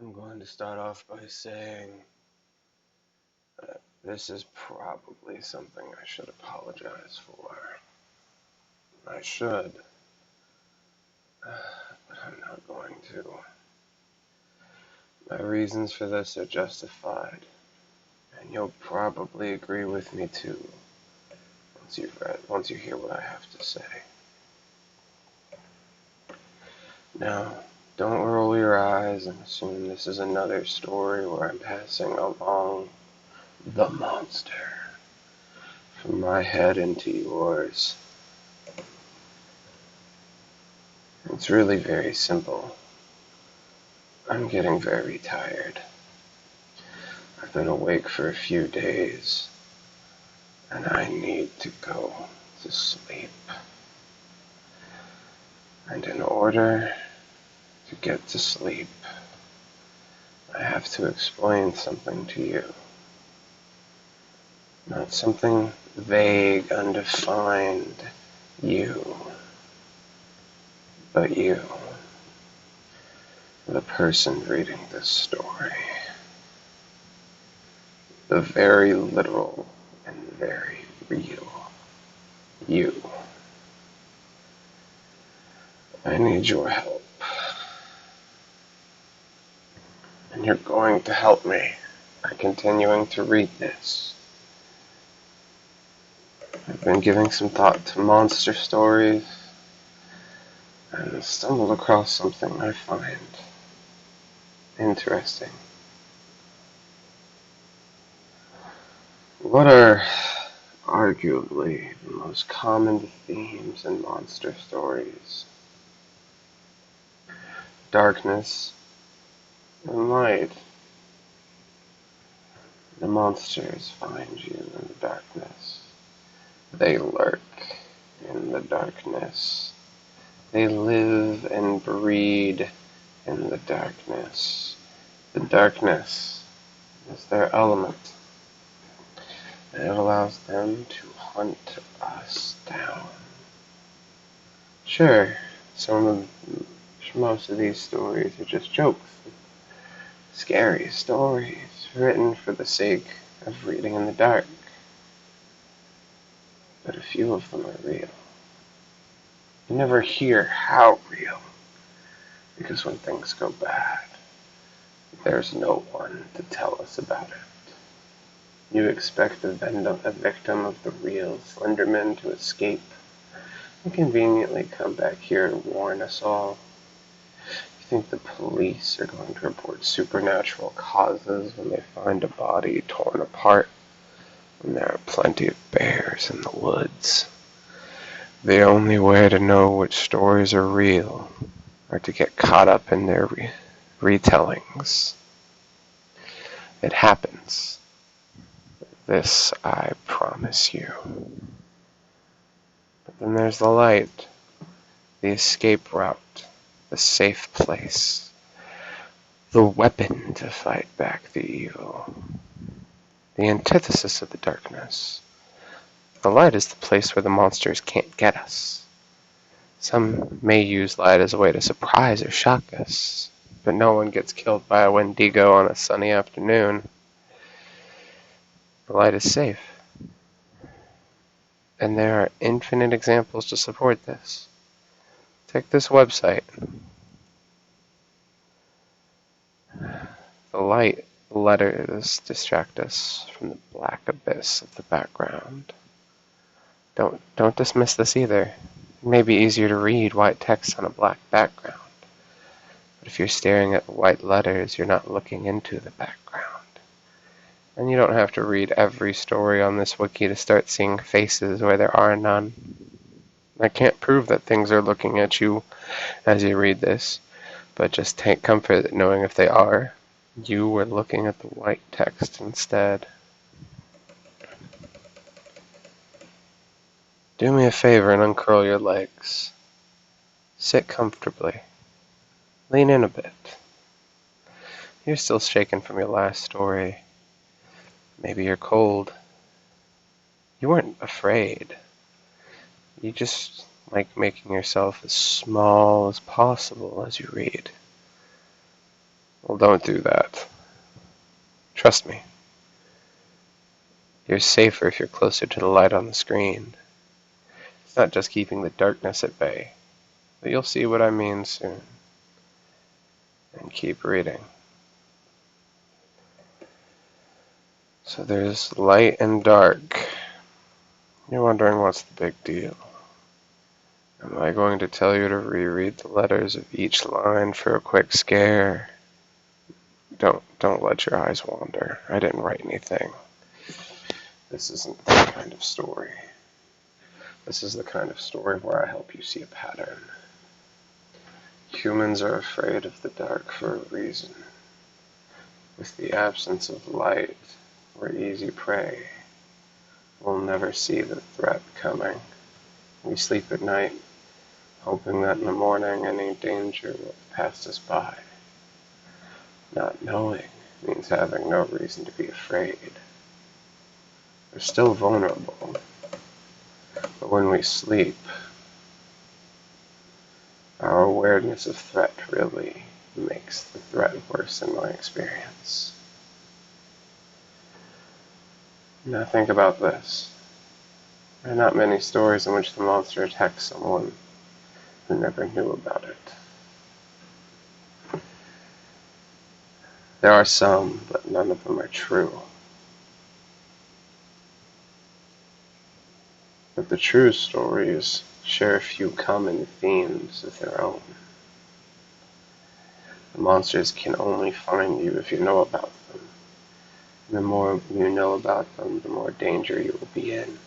I'm going to start off by saying this is probably something I should apologize for. I should, but I'm not going to. My reasons for this are justified, and you'll probably agree with me too once you hear what I have to say. Now, don't roll your eyes and assume this is another story where I'm passing along the monster from my head into yours. It's really very simple. I'm getting very tired. I've been awake for a few days, and I need to go to sleep. And in order to get to sleep, I have to explain something to you. Not something vague, undefined, you, but you, the person reading this story. The very literal and very real you. I need your help. And you're going to help me by continuing to read this. I've been giving some thought to monster stories and stumbled across something I find interesting. What are arguably the most common themes in monster stories? Darkness and light. The monsters find you in the darkness. They lurk in the darkness. They live and breed in the darkness. The darkness is their element, and it allows them to hunt us down. Sure, most of these stories are just jokes, scary stories written for the sake of reading in the dark. But a few of them are real. You never hear how real, because when things go bad, there's no one to tell us about it. You expect the victim of the real Slenderman to escape and conveniently come back here to warn us all. You think the police are going to report supernatural causes when they find a body torn apart, when there are plenty of bears in the woods. The only way to know which stories are real are to get caught up in their retellings. It happens. This I promise you. But then there's the light, the escape route, the safe place, the weapon to fight back the evil, the antithesis of the darkness. The light is the place where the monsters can't get us. Some may use light as a way to surprise or shock us, but no one gets killed by a Wendigo on a sunny afternoon. The light is safe. And there are infinite examples to support this. Take this website. The light letters distract us from the black abyss of the background. Don't dismiss this either. It may be easier to read white text on a black background. But if you're staring at the white letters, you're not looking into the background. And you don't have to read every story on this wiki to start seeing faces where there are none. I can't prove that things are looking at you as you read this, but just take comfort in knowing if they are, you were looking at the white text instead. Do me a favor and uncurl your legs. Sit comfortably. Lean in a bit. You're still shaken from your last story. Maybe you're cold. You weren't afraid. You just like making yourself as small as possible as you read. Well, don't do that. Trust me. You're safer if you're closer to the light on the screen. It's not just keeping the darkness at bay, but you'll see what I mean soon. And keep reading. So there's light and dark. You're wondering what's the big deal. Am I going to tell you to reread the letters of each line for a quick scare? Don't let your eyes wander. I didn't write anything. This isn't that kind of story. This is the kind of story where I help you see a pattern. Humans are afraid of the dark for a reason. With the absence of light, we're easy prey. We'll never see the threat coming. We sleep at night, hoping that in the morning any danger will have passed us by. Not knowing means having no reason to be afraid. We're still vulnerable, but when we sleep, our awareness of threat really makes the threat worse in my experience. Now think about this. There are not many stories in which the monster attacks someone who never knew about it. There are some, but none of them are true. But the true stories share a few common themes of their own. The monsters can only find you if you know about them. And the more you know about them, the more danger you will be in.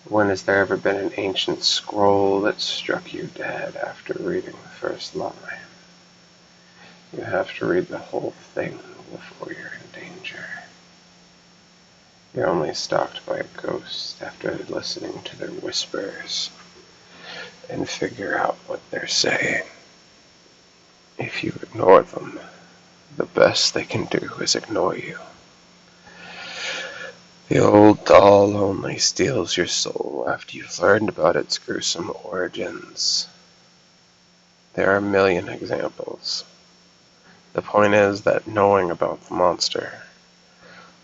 When has there ever been an ancient scroll that struck you dead after reading the first line? You have to read the whole thing before you're in danger. You're only stalked by a ghost after listening to their whispers and figure out what they're saying. If you ignore them, the best they can do is ignore you. The old doll only steals your soul after you've learned about its gruesome origins. There are a million examples. The point is that knowing about the monster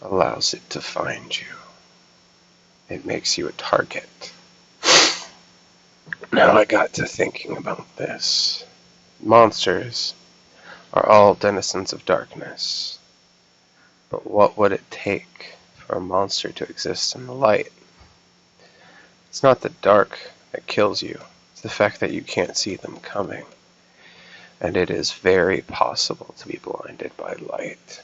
allows it to find you. It makes you a target. Now I got to thinking about this. Monsters are all denizens of darkness. But what would it take for a monster to exist in the light? It's not the dark that kills you. It's the fact that you can't see them coming. And it is very possible to be blinded by light.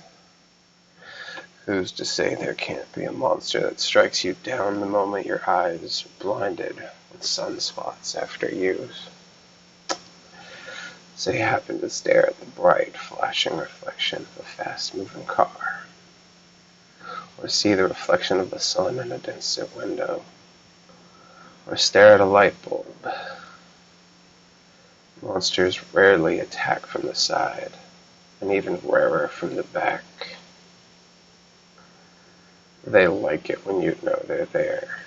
Who's to say there can't be a monster that strikes you down the moment your eyes are blinded with sunspots after use? Say you happen to stare at the bright, flashing reflection of a fast-moving car, or see the reflection of the sun in a distant window, or stare at a light bulb. Monsters rarely attack from the side, and even rarer from the back. They like it when you know they're there.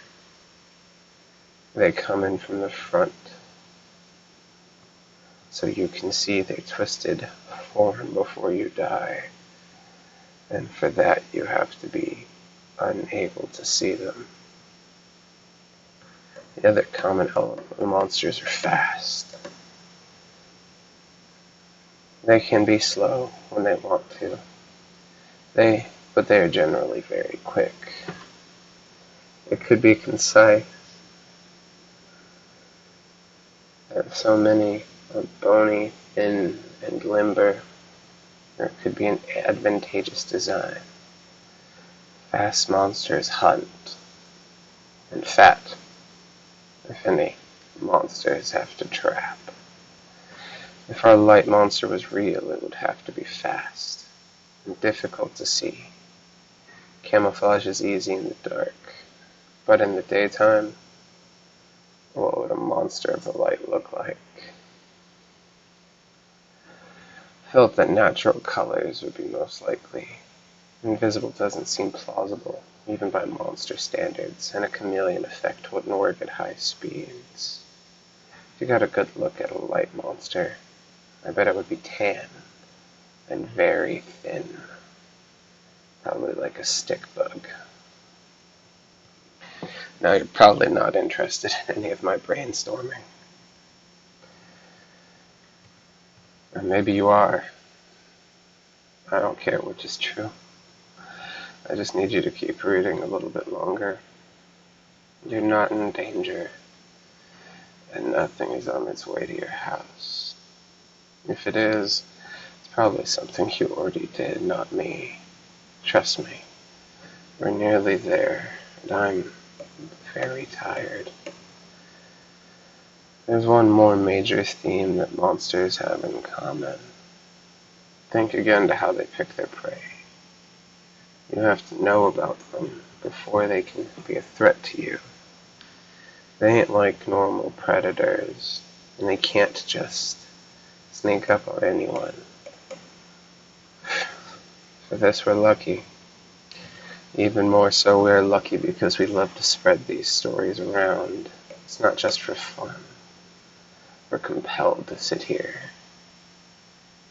They come in from the front, so you can see their twisted form before you die, and for that you have to be unable to see them. The other common element of monsters are fast. They can be slow when they want to, but they are generally very quick. It could be concise. So many are bony, thin, and limber. Or it could be an advantageous design. Fast monsters hunt, and fat, if any, monsters have to trap. If our light monster was real, it would have to be fast and difficult to see. Camouflage is easy in the dark, but in the daytime, what would a monster of the light look like? I felt that natural colors would be most likely. Invisible doesn't seem plausible, even by monster standards, and a chameleon effect wouldn't work at high speeds. If you got a good look at a light monster, I bet it would be tan, and very thin, probably like a stick bug. Now you're probably not interested in any of my brainstorming. Or maybe you are. I don't care which is true. I just need you to keep reading a little bit longer. You're not in danger, and nothing is on its way to your house. If it is, it's probably something you already did, not me. Trust me, we're nearly there, and I'm very tired. There's one more major theme that monsters have in common. Think again to how they pick their prey. You have to know about them before they can be a threat to you. They ain't like normal predators, and they can't just sneak up on anyone. For this we're lucky. Even more so we're lucky because we love to spread these stories around. It's not just for fun. We're compelled to sit here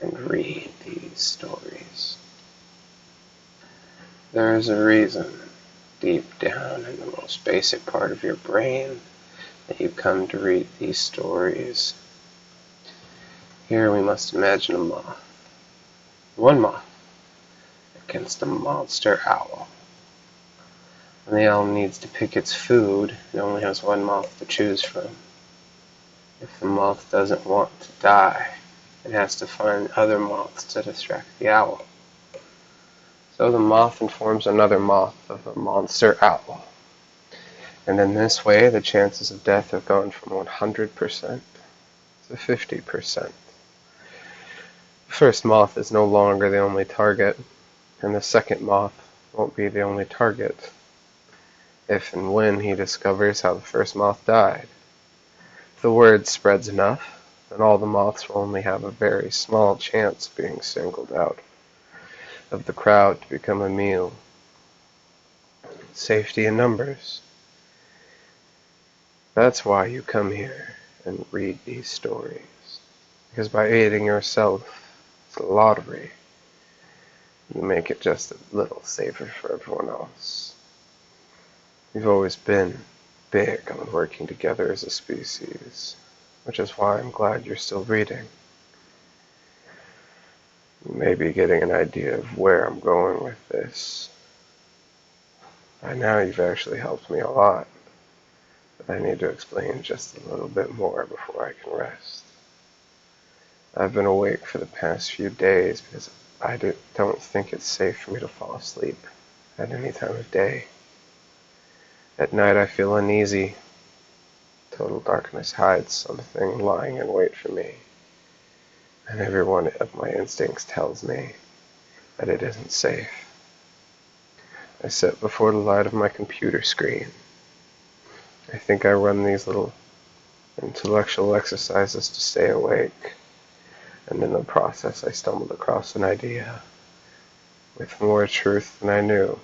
and read these stories. There is a reason, deep down in the most basic part of your brain, that you come to read these stories. Here we must imagine a moth. One moth against a monster owl. When the owl needs to pick its food, it only has one moth to choose from. If the moth doesn't want to die, it has to find other moths to distract the owl. So the moth informs another moth of a monster owl. And in this way, the chances of death have gone from 100% to 50%. The first moth is no longer the only target, and the second moth won't be the only target if and when he discovers how the first moth died. If the word spreads enough, then all the moths will only have a very small chance of being singled out of the crowd to become a meal. Safety in numbers. That's why you come here and read these stories. Because by aiding yourself, it's a lottery. You make it just a little safer for everyone else. You've always been big on working together as a species, which is why I'm glad you're still reading. You may be getting an idea of where I'm going with this. By now you've actually helped me a lot, but I need to explain just a little bit more before I can rest. I've been awake for the past few days because I don't think it's safe for me to fall asleep at any time of day. At night I feel uneasy. Total darkness hides something lying in wait for me, and every one of my instincts tells me that it isn't safe. I sit before the light of my computer screen. I think I run these little intellectual exercises to stay awake, and in the process I stumbled across an idea with more truth than I knew.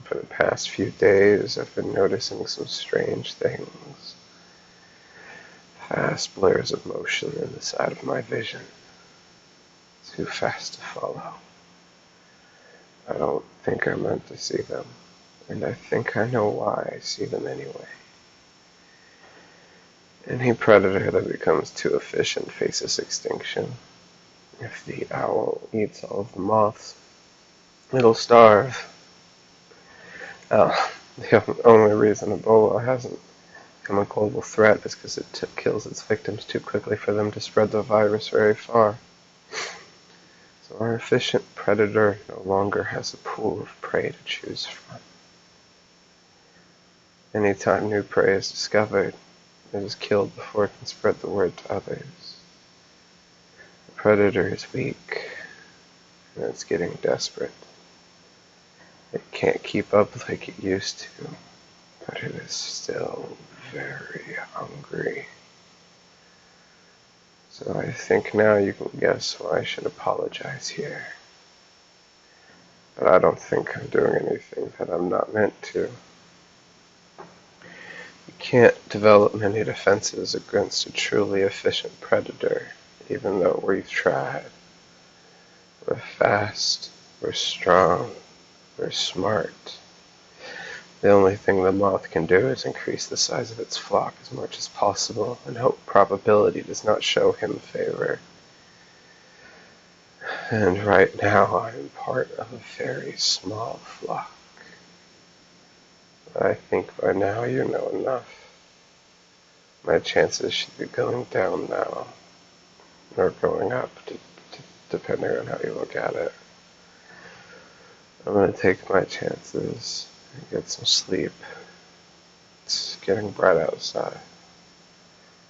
For the past few days, I've been noticing some strange things. Fast blurs of motion in the side of my vision. Too fast to follow. I don't think I'm meant to see them, and I think I know why I see them anyway. Any predator that becomes too efficient faces extinction. If the owl eats all of the moths, it'll starve. The only reason Ebola hasn't become a global threat is because it kills its victims too quickly for them to spread the virus very far. So our efficient predator no longer has a pool of prey to choose from. Anytime new prey is discovered, it is killed before it can spread the word to others. The predator is weak, and it's getting desperate. It can't keep up like it used to, but it is still very hungry. So I think now you can guess why I should apologize here. But I don't think I'm doing anything that I'm not meant to. You can't develop many defenses against a truly efficient predator, even though we've tried. We're fast, we're strong, we're smart. The only thing the moth can do is increase the size of its flock as much as possible and hope probability does not show him favor. And right now I am part of a very small flock. I think by now you know enough. My chances should be going down now, or going up, depending on how you look at it. I'm going to take my chances and get some sleep. It's getting bright outside.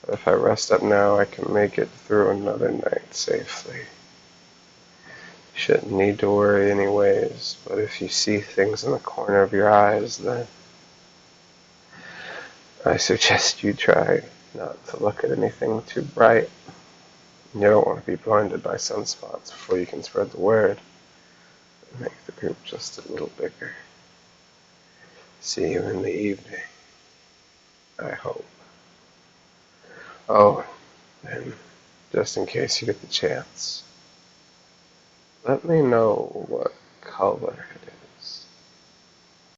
But if I rest up now, I can make it through another night safely. You shouldn't need to worry anyways, but if you see things in the corner of your eyes, then I suggest you try not to look at anything too bright. You don't want to be blinded by sunspots before you can spread the word and make the group just a little bigger. See you in the evening, I hope. Oh, and just in case you get the chance, let me know what color it